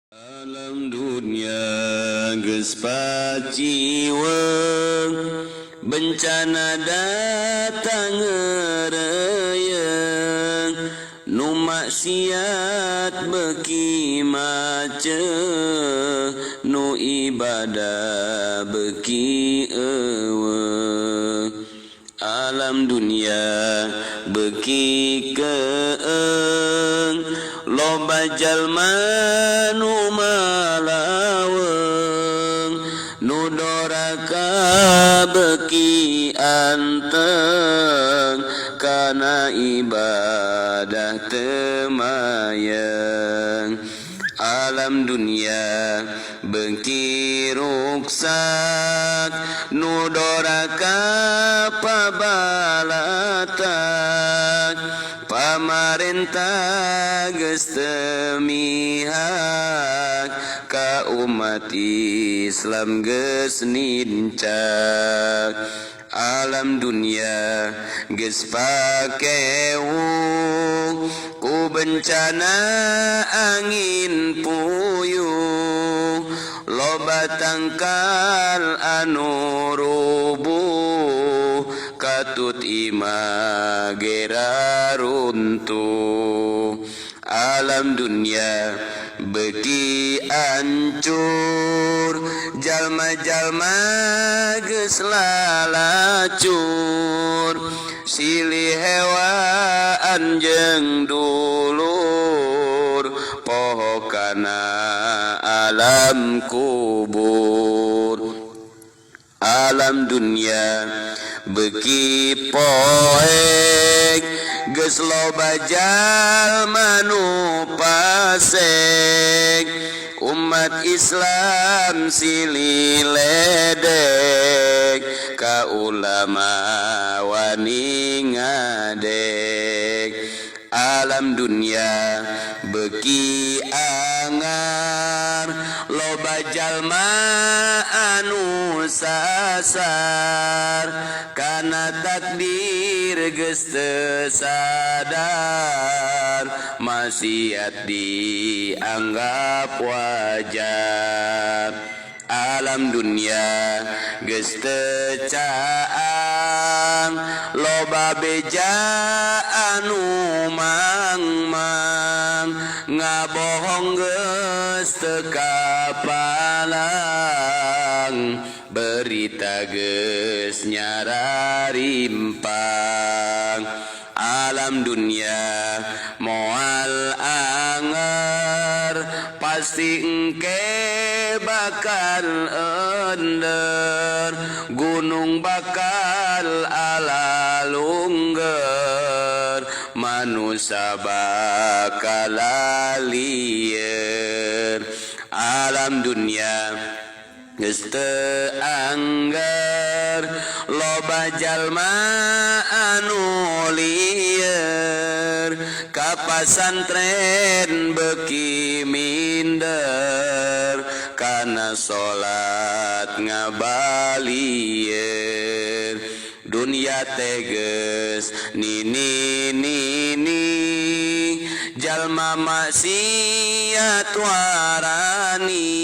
Alam dunia geus paciweung, bencana datang ngeureyeung, nu maksiat beuki maceuh, nu ibadah beuki eueuh. Alam dunia beuki keung, loba jalma nu malaweung, nu doraka beuki anteng, kana ibadah teu mayeng. Alam dunia beuki ruksak, nu doraka pabalatak, pamarentah geus teu mihak, ka umat Islam geus nincak. Alam dunia geus pakewuh, ku bencana angin puyuh, loba tangkal anu rubuh, katut imah gera runtuh. Alam dunia beuki ancur, jalma-jalma geus lalacur, silih hewaan jeung dulur, poho kana alam kubur. Alam dunia beuki poek, geus loba jalma nu pasek, umat Islam silih ledek, ka ulama wani ngadek. Alam dunia beuki angar, loba jalma anu sasar, kana takdir geus teu sadar, maksiat dianggap wajar. Alam dunia geus teu caang, loba beja anu mangmang, ngabohong geus teu kapalang, berita geus nyararimpang. Alam dunia moal anger, pasti engke bakal ender, gunung bakal alalungger, manusia bakal lieur. Alam dunia geus teu angger, loba jalma anu lieur, ka pasantren beuki minder, kana salat ngabalieur. Dunia teh geus nini-nini, jalma maksiat warani,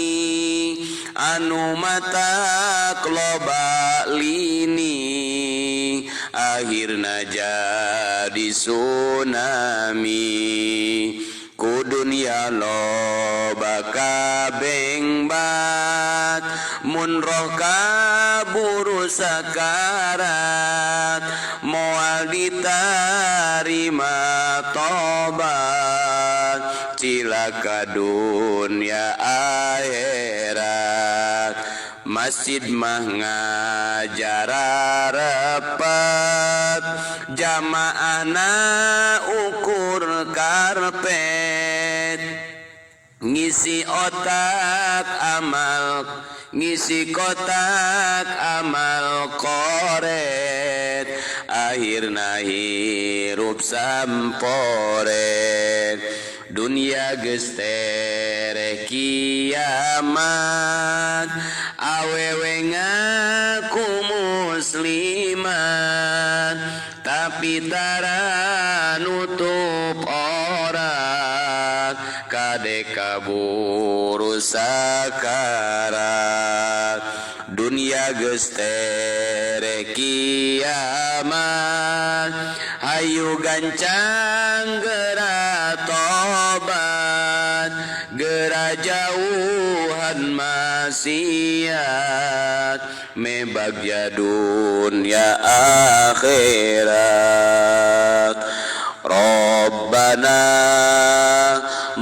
anu matak loba lini, akhirna jadi tsunami. Ku dunia loba kabengbat, mun roh kaburu sakarat, moal ditarima tobat, cilaka dunia akhirat. Masjid mah ngajar rapat, jamaahna ukur karpet, ngisi otak amal, ngisi kotak amal koret, akhirna hirup samporet. Dunia geus tereh kiamat, awewe ngaku muslimat, tapi tara nutup aurat, kade kabur urus sakarat dunia geus tere kiamat hayu gancang geura tobat geura jauhan maksiat mebagya dunia akhirat Rabbana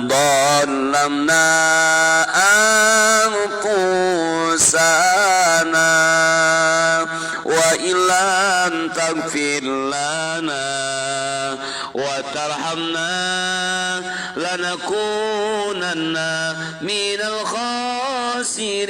dhalamna anfusana wa illam taghfir lana wa tarhamna lanakunanna minal khasirin